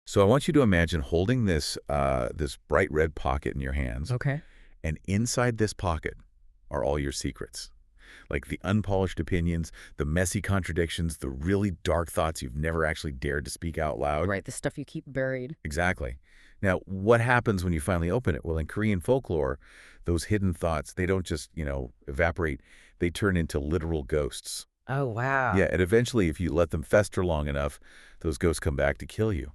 So I want you to imagine holding this bright red pocket in your hands, Okay. and inside this pocket are all your secrets. Like the unpolished opinions, the messy contradictions, the really dark thoughts you've never actually dared to speak out loud. Right, the stuff you keep buried. Exactly. Now, what happens when you finally open it? Well, in Korean folklore, those hidden thoughts, they don't just, evaporate. They turn into literal ghosts. Oh, wow. Yeah, and eventually, if you let them fester long enough, those ghosts come back to kill you.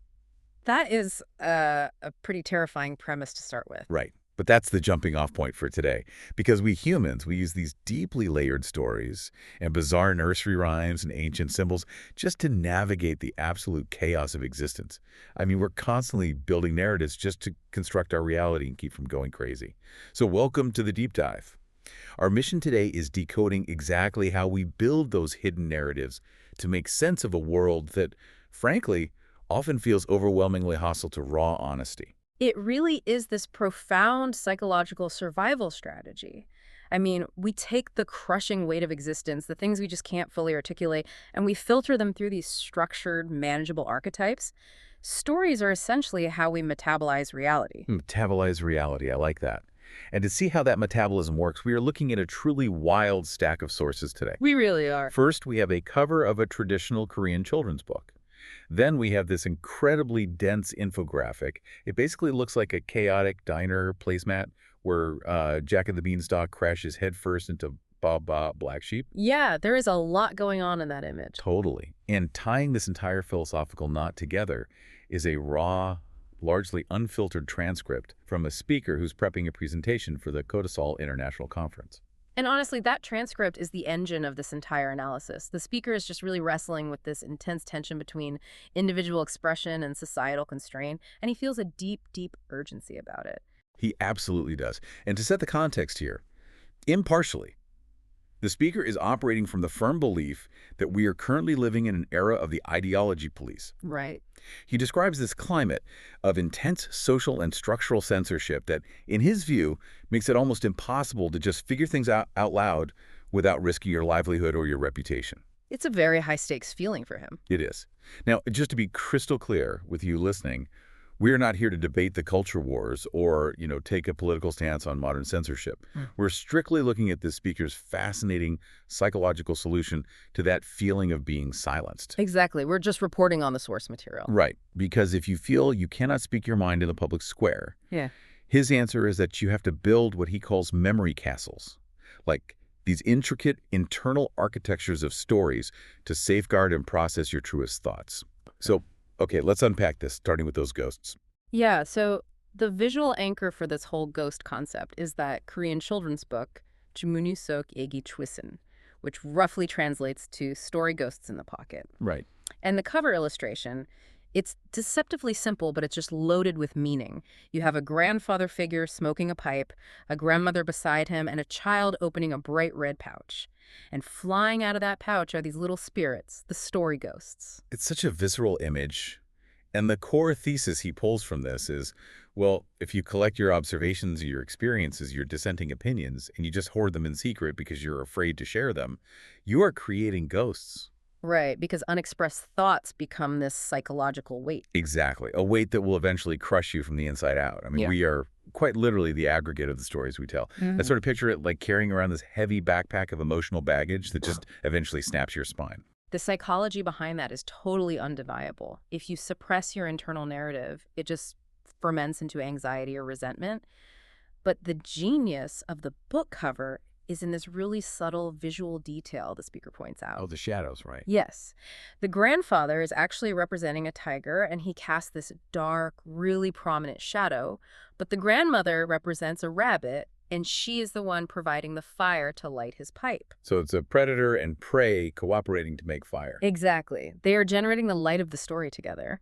That is a pretty terrifying premise to start with. Right. But that's the jumping off point for today. Because we humans, we use these deeply layered stories and bizarre nursery rhymes and ancient symbols just to navigate the absolute chaos of existence. I mean, we're constantly building narratives just to construct our reality and keep from going crazy. So welcome to the deep dive. Our mission today is decoding exactly how we build those hidden narratives to make sense of a world that, frankly, often feels overwhelmingly hostile to raw honesty. It really is this profound psychological survival strategy. I mean, we take the crushing weight of existence, the things we just can't fully articulate, and we filter them through these structured, manageable archetypes. Stories are essentially how we metabolize reality. Metabolize reality, I like that. And to see how that metabolism works, we are looking at a truly wild stack of sources today. We really are. First, we have a cover of a traditional Korean children's book. Then we have this incredibly dense infographic. It basically looks like a chaotic diner placemat where Jack and the Beanstalk crashes headfirst into Baba Black Sheep. Yeah, there is a lot going on in that image. Totally. And tying this entire philosophical knot together is a raw, largely unfiltered transcript from a speaker who's prepping a presentation for the Codesol International Conference. And honestly, that transcript is the engine of this entire analysis. The speaker is just really wrestling with this intense tension between individual expression and societal constraint, and he feels a deep, deep urgency about it. He absolutely does. And to set the context here, impartially, the speaker is operating from the firm belief that we are currently living in an era of the ideology police. Right. He describes this climate of intense social and structural censorship that, in his view, makes it almost impossible to just figure things out loud without risking your livelihood or your reputation. It's a very high-stakes feeling for him. It is. Now, just to be crystal clear with you listening, we're not here to debate the culture wars or, take a political stance on modern censorship. We're strictly looking at this speaker's fascinating psychological solution to that feeling of being silenced. Exactly. We're just reporting on the source material. Right. Because if you feel you cannot speak your mind in the public square, Yeah. his answer is that you have to build what he calls memory castles, like these intricate internal architectures of stories to safeguard and process your truest thoughts. So, okay, let's unpack this, starting with those ghosts. Yeah, so the visual anchor for this whole ghost concept is that Korean children's book, Jumunusok Egi Chwisen, which roughly translates to story ghosts in the pocket. Right. And the cover illustration, it's deceptively simple, but it's just loaded with meaning. You have a grandfather figure smoking a pipe, a grandmother beside him, and a child opening a bright red pouch. And flying out of that pouch are these little spirits, the story ghosts. It's such a visceral image. And the core thesis he pulls from this is, well, if you collect your observations, your experiences, your dissenting opinions, and you just hoard them in secret because you're afraid to share them, you are creating ghosts. Right, because unexpressed thoughts become this psychological weight. Exactly. A weight that will eventually crush you from the inside out. I mean, Yeah. we are quite literally the aggregate of the stories we tell. I Mhm. sort of picture it like carrying around this heavy backpack of emotional baggage that just eventually snaps your spine. The psychology behind that is totally undeniable. If you suppress your internal narrative, it just ferments into anxiety or resentment. But the genius of the book cover is in this really subtle visual detail the speaker points out. Oh, the shadows, right? Yes. The grandfather is actually representing a tiger, and he casts this dark, really prominent shadow. But the grandmother represents a rabbit, and she is the one providing the fire to light his pipe. So it's a predator and prey cooperating to make fire. Exactly. They are generating the light of the story together.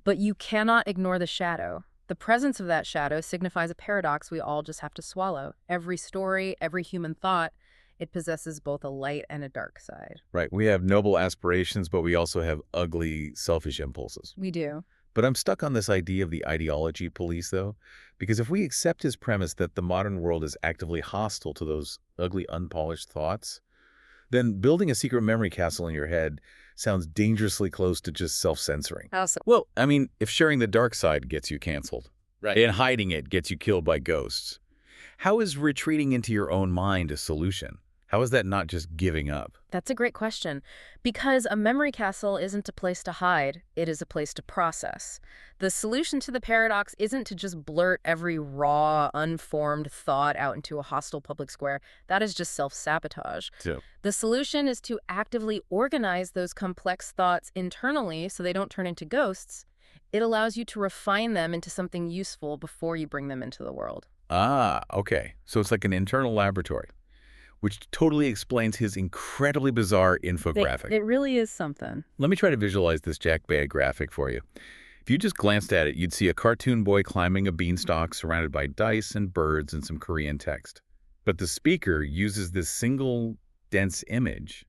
But you cannot ignore the shadow. The presence of that shadow signifies a paradox we all just have to swallow. Every story, every human thought, it possesses both a light and a dark side. Right. We have noble aspirations, but we also have ugly, selfish impulses. We do. But I'm stuck on this idea of the ideology police, though, because if we accept his premise that the modern world is actively hostile to those ugly, unpolished thoughts, Then building a secret memory castle in your head sounds dangerously close to just self-censoring. How so? Well, I mean, if sharing the dark side gets you canceled, Right. and hiding it gets you killed by ghosts, how is retreating into your own mind a solution? How is that not just giving up? That's a great question. Because a memory castle isn't a place to hide, it is a place to process. The solution to the paradox isn't to just blurt every raw, unformed thought out into a hostile public square. That is just self-sabotage. So, The solution is to actively organize those complex thoughts internally so they don't turn into ghosts. It allows you to refine them into something useful before you bring them into the world. okay. So it's like an internal laboratory, which totally explains his incredibly bizarre infographic. It really is something. Let me try to visualize this Jack Bad graphic for you. If you just glanced at it, you'd see a cartoon boy climbing a beanstalk surrounded by dice and birds and some Korean text. But the speaker uses this single, dense image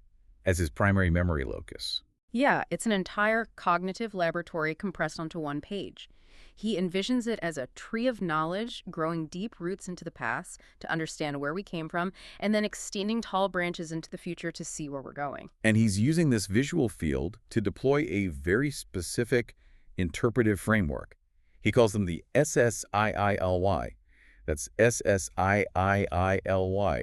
as his primary memory locus. Yeah, it's an entire cognitive laboratory compressed onto one page. He envisions it as a tree of knowledge growing deep roots into the past to understand where we came from, and then extending tall branches into the future to see where we're going. And he's using this visual field to deploy a very specific interpretive framework. He calls them the SSILY. That's SSILY.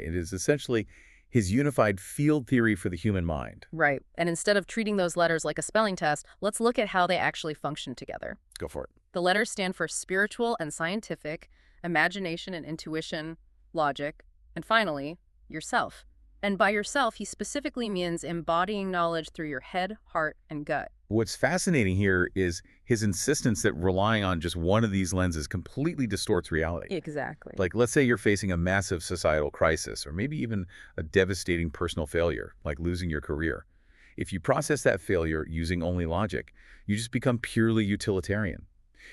It is essentially his unified field theory for the human mind. Right. And instead of treating those letters like a spelling test, let's look at how they actually function together. Go for it. The letters stand for spiritual and scientific, imagination and intuition, logic, and finally, yourself. And by yourself, he specifically means embodying knowledge through your head, heart, and gut. What's fascinating here is his insistence that relying on just one of these lenses completely distorts reality. Exactly. Like, let's say you're facing a massive societal crisis, or maybe even a devastating personal failure, like losing your career. If you process that failure using only logic, you just become purely utilitarian.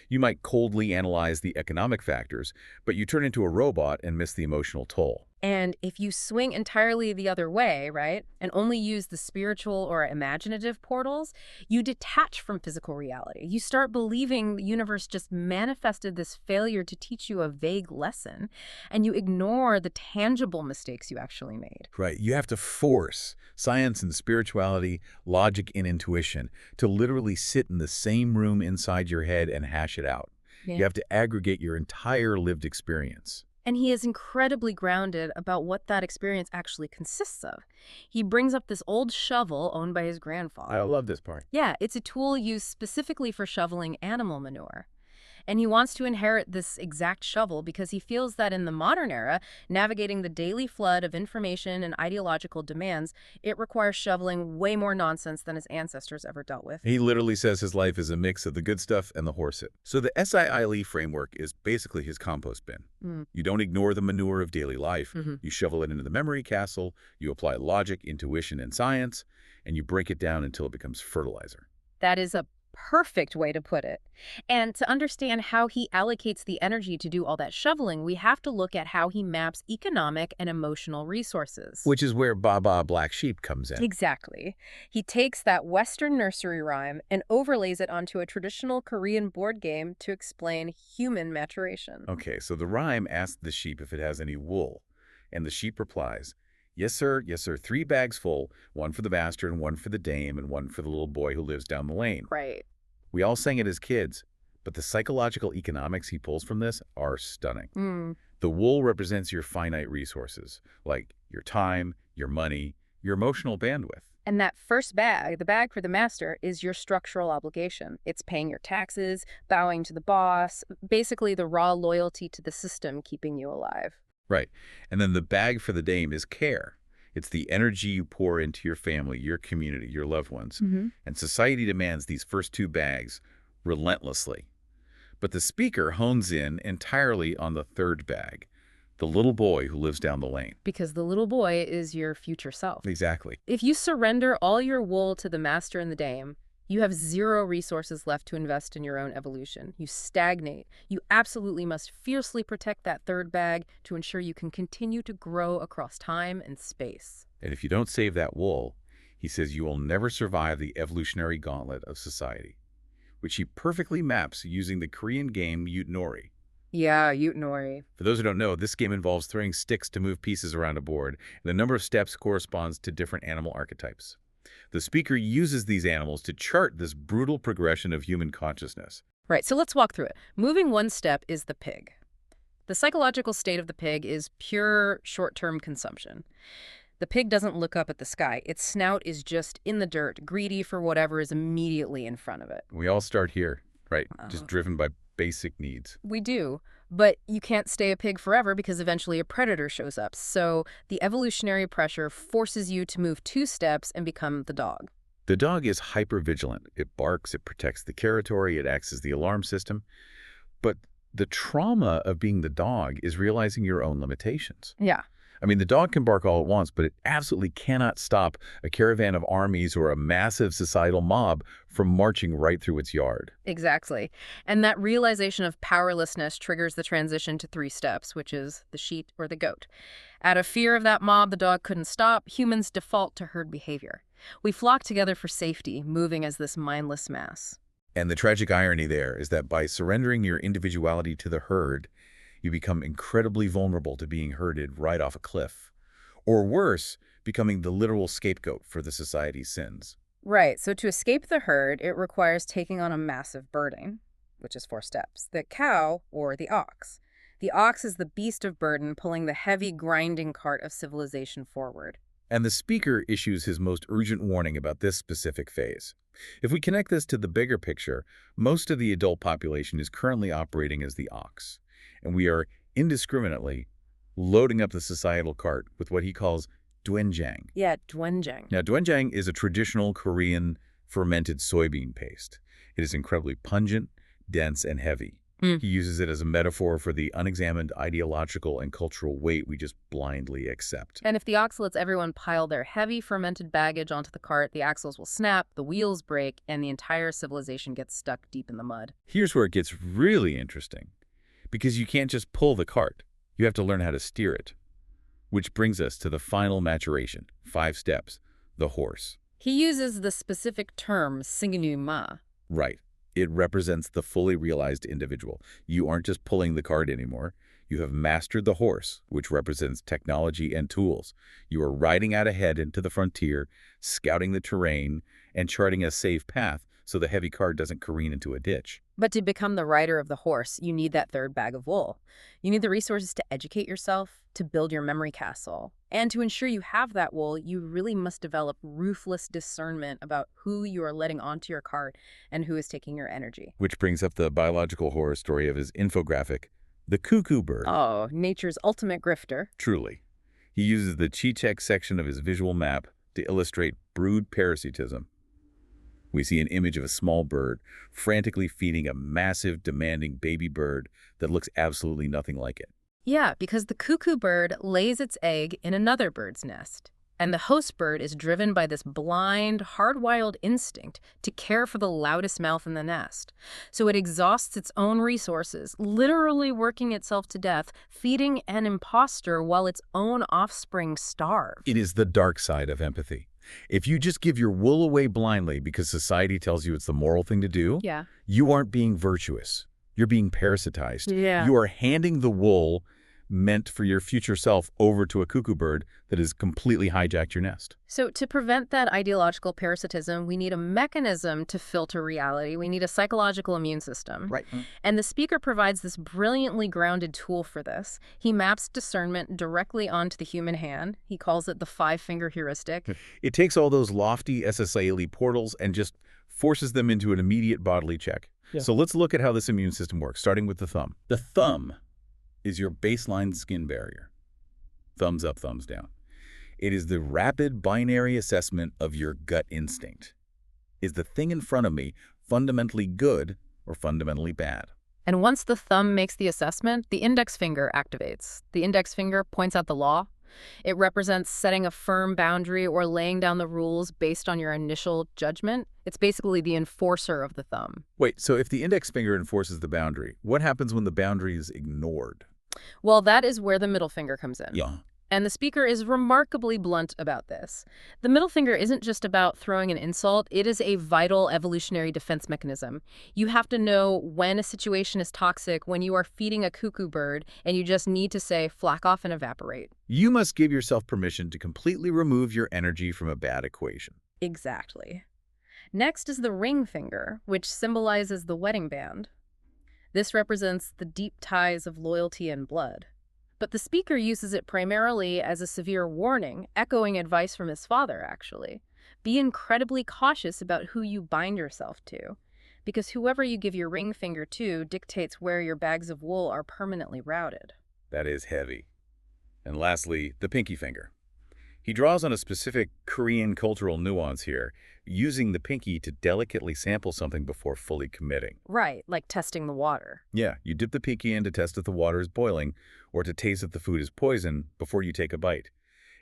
You might coldly analyze the economic factors, but you turn into a robot and miss the emotional toll. And if you swing entirely the other way, right, and only use the spiritual or imaginative portals, you detach from physical reality. You start believing the universe just manifested this failure to teach you a vague lesson, and you ignore the tangible mistakes you actually made. Right. You have to force science and spirituality, logic and intuition to literally sit in the same room inside your head and hash it out. Yeah. You have to aggregate your entire lived experience. And he is incredibly grounded about what that experience actually consists of. He brings up this old shovel owned by his grandfather. I love this part. Yeah, it's a tool used specifically for shoveling animal manure. And he wants to inherit this exact shovel because he feels that in the modern era, navigating the daily flood of information and ideological demands, it requires shoveling way more nonsense than his ancestors ever dealt with. He literally says his life is a mix of the good stuff and the horseshit. So the SSILY framework is basically his compost bin. You don't ignore the manure of daily life. You shovel it into the memory castle, you apply logic, intuition, and science, and you break it down until it becomes fertilizer. That is a perfect way to put it. And to understand how he allocates the energy to do all that shoveling, we have to look at how he maps economic and emotional resources. Which is where Baba Black Sheep comes in. Exactly. He takes that Western nursery rhyme and overlays it onto a traditional Korean board game to explain human maturation. Okay, so the rhyme asks the sheep if it has any wool, and the sheep replies, yes, sir, 3 bags full, 1 for the master and 1 for the dame and 1 for the little boy who lives down the lane. Right. We all sang it as kids, but the psychological economics he pulls from this are stunning. The wool represents your finite resources, like your time, your money, your emotional bandwidth. And that first bag, the bag for the master, is your structural obligation. It's paying your taxes, bowing to the boss, basically the raw loyalty to the system keeping you alive. Right. And then the bag for the dame is care. It's the energy you pour into your family, your community, your loved ones. And society demands these first 2 bags relentlessly. But the speaker hones in entirely on the 3rd bag, the little boy who lives down the lane. Because the little boy is your future self. Exactly. If you surrender all your wool to the master and the dame, you have 0 resources left to invest in your own evolution. You stagnate. You absolutely must fiercely protect that 3rd bag to ensure you can continue to grow across time and space. And if you don't save that wool, he says you will never survive the evolutionary gauntlet of society, which he perfectly maps using the Korean game Yutnori. Yeah, Yutnori. For those who don't know, this game involves throwing sticks to move pieces around a board, and the number of steps corresponds to different animal archetypes. The speaker uses these animals to chart this brutal progression of human consciousness. Right, so let's walk through it. Moving one step is the pig. The psychological state of the pig is pure short-term consumption. The pig doesn't look up at the sky. Its snout is just in the dirt, greedy for whatever is immediately in front of it. We all start here, right? Just driven by basic needs. We do, but you can't stay a pig forever because eventually a predator shows up. So the evolutionary pressure forces you to move 2 steps and become the dog. The dog is hypervigilant. It barks, it protects the territory, it acts as the alarm system. But the trauma of being the dog is realizing your own limitations. Yeah. I mean, the dog can bark all at once, but it absolutely cannot stop a caravan of armies or a massive societal mob from marching right through its yard. Exactly. And that realization of powerlessness triggers the transition to 3 steps, which is the sheep or the goat. Out of fear of that mob the dog couldn't stop, humans default to herd behavior. We flock together for safety, moving as this mindless mass. And the tragic irony there is that by surrendering your individuality to the herd, you become incredibly vulnerable to being herded right off a cliff. Or worse, becoming the literal scapegoat for the society's sins. Right, so to escape the herd, it requires taking on a massive burden, which is 4 steps. The cow, or the ox. The ox is the beast of burden, pulling the heavy, grinding cart of civilization forward. And the speaker issues his most urgent warning about this specific phase. If we connect this to the bigger picture, most of the adult population is currently operating as the ox. And we are indiscriminately loading up the societal cart with what he calls doenjang. Yeah, doenjang. Now, doenjang is a traditional Korean fermented soybean paste. It is incredibly pungent, dense, and heavy. He uses it as a metaphor for the unexamined ideological and cultural weight we just blindly accept. And if the ox lets everyone pile their heavy fermented baggage onto the cart, the axles will snap, the wheels break, and the entire civilization gets stuck deep in the mud. Here's where it gets really interesting. Because you can't just pull the cart. You have to learn how to steer it. Which brings us to the final maturation, 5 steps, the horse. He uses the specific term singinuma. Right. It represents the fully realized individual. You aren't just pulling the cart anymore. You have mastered the horse, which represents technology and tools. You are riding out ahead into the frontier, scouting the terrain, and charting a safe path so the heavy cart doesn't careen into a ditch. But to become the rider of the horse, you need that 3rd bag of wool. You need the resources to educate yourself, to build your memory castle. And to ensure you have that wool, you really must develop ruthless discernment about who you are letting onto your cart and who is taking your energy. Which brings up the biological horror story of his infographic, the cuckoo bird. Oh, nature's ultimate grifter. Truly. He uses the chi-check section of his visual map to illustrate brood parasitism. We see an image of a small bird frantically feeding a massive, demanding baby bird that looks absolutely nothing like it. Yeah, because the cuckoo bird lays its egg in another bird's nest. And the host bird is driven by this blind, hard-wired instinct to care for the loudest mouth in the nest. So it exhausts its own resources, literally working itself to death, feeding an imposter while its own offspring starve. It is the dark side of empathy. If you just give your wool away blindly because society tells you it's the moral thing to do, you aren't being virtuous. You're being parasitized. You are handing the wool meant for your future self over to a cuckoo bird that has completely hijacked your nest. So to prevent that ideological parasitism, we need a mechanism to filter reality. We need a psychological immune system. Right. And the speaker provides this brilliantly grounded tool for this. He maps discernment directly onto the human hand. He calls it the 5-finger heuristic. It takes all those lofty SSILY portals and just forces them into an immediate bodily check. So let's look at how this immune system works, starting with the thumb. The thumb is your baseline skin barrier. Thumbs up, thumbs down. It is the rapid binary assessment of your gut instinct. Is the thing in front of me fundamentally good or fundamentally bad? And once the thumb makes the assessment, the index finger activates. The index finger points out the law. It represents setting a firm boundary or laying down the rules based on your initial judgment. It's basically the enforcer of the thumb. Wait, so if the index finger enforces the boundary, what happens when the boundary is ignored? Well, that is where the middle finger comes in. And the speaker is remarkably blunt about this. The middle finger isn't just about throwing an insult, it is a vital evolutionary defense mechanism. You have to know when a situation is toxic, when you are feeding a cuckoo bird, and you just need to say, flack off and evaporate. You must give yourself permission to completely remove your energy from a bad equation. Exactly. Next is the ring finger, which symbolizes the wedding band. This represents the deep ties of loyalty and blood. But the speaker uses it primarily as a severe warning, echoing advice from his father, actually. Be incredibly cautious about who you bind yourself to, because whoever you give your ring finger to dictates where your bags of wool are permanently routed. That is heavy. And lastly, the pinky finger. He draws on a specific Korean cultural nuance here, using the pinky to delicately sample something before fully committing. Right, like testing the water. Yeah, you dip the pinky in to test if the water is boiling or to taste if the food is poison before you take a bite.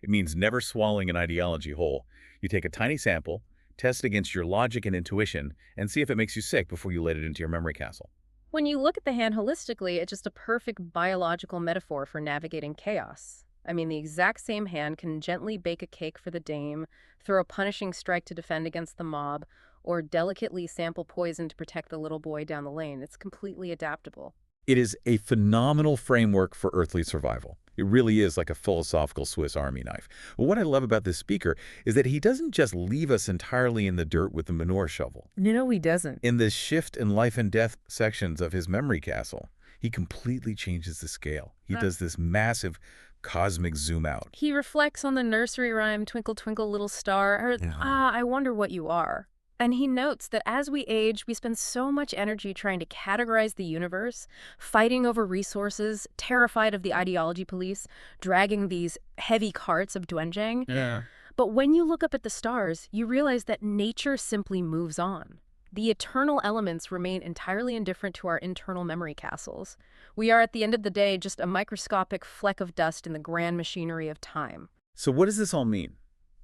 It means never swallowing an ideology whole. You take a tiny sample, test it against your logic and intuition, and see if it makes you sick before you let it into your memory castle. When you look at the hand holistically, it's just a perfect biological metaphor for navigating chaos. I mean, the exact same hand can gently bake a cake for the dame, throw a punishing strike to defend against the mob, or delicately sample poison to protect the little boy down the lane. It's completely adaptable. It is a phenomenal framework for earthly survival. It really is like a philosophical Swiss Army knife. But what I love about this speaker is that he doesn't just leave us entirely in the dirt with the manure shovel. No, he doesn't. In the shift in life and death sections of his memory castle, he completely changes the scale. He does this massive cosmic zoom out. He reflects on the nursery rhyme, Twinkle, Twinkle, Little Star, or, I wonder what you are. And he notes that as we age, we spend so much energy trying to categorize the universe, fighting over resources, terrified of the ideology police, dragging these heavy carts of doenjang. Yeah. But when you look up at the stars, you realize that nature simply moves on. The eternal elements remain entirely indifferent to our internal memory castles. We are, at the end of the day, just a microscopic fleck of dust in the grand machinery of time. So what does this all mean?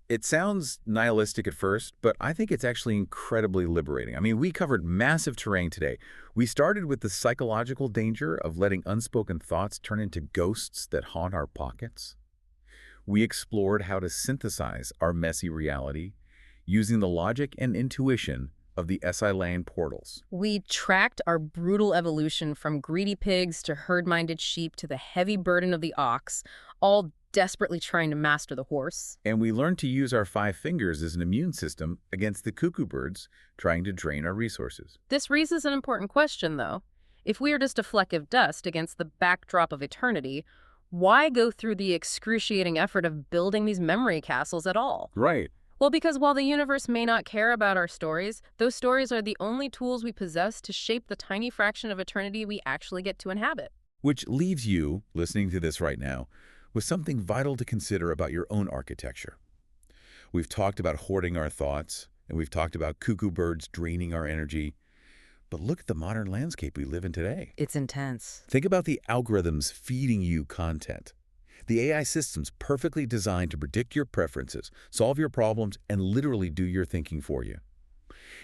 It sounds nihilistic at first, but I think it's actually incredibly liberating. I mean, we covered massive terrain today. We started with the psychological danger of letting unspoken thoughts turn into ghosts that haunt our pockets. We explored how to synthesize our messy reality using the logic and intuition of the SSILY portals. We tracked our brutal evolution from greedy pigs to herd-minded sheep to the heavy burden of the ox, all desperately trying to master the horse. And we learned to use our 5 fingers as an immune system against the cuckoo birds trying to drain our resources. This raises an important question, though. If we are just a fleck of dust against the backdrop of eternity, why go through the excruciating effort of building these memory castles at all? Right. Well, because while the universe may not care about our stories, those stories are the only tools we possess to shape the tiny fraction of eternity we actually get to inhabit. Which leaves you, listening to this right now, with something vital to consider about your own architecture. We've talked about hoarding our thoughts, and we've talked about cuckoo birds draining our energy. But look at the modern landscape we live in today. It's intense. Think about the algorithms feeding you content. The AI systems perfectly designed to predict your preferences, solve your problems, and literally do your thinking for you.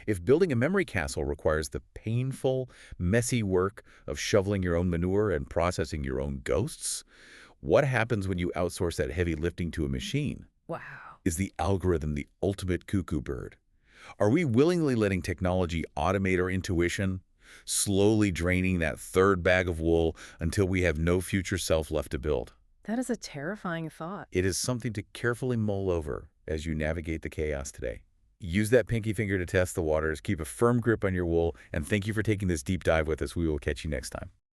If building a memory castle requires the painful, messy work of shoveling your own manure and processing your own ghosts, what happens when you outsource that heavy lifting to a machine? Wow. Is the algorithm the ultimate cuckoo bird? Are we willingly letting technology automate our intuition, slowly draining that third bag of wool until we have no future self left to build? That is a terrifying thought. It is something to carefully mull over as you navigate the chaos today. Use that pinky finger to test the waters, keep a firm grip on your wool, and thank you for taking this deep dive with us. We will catch you next time.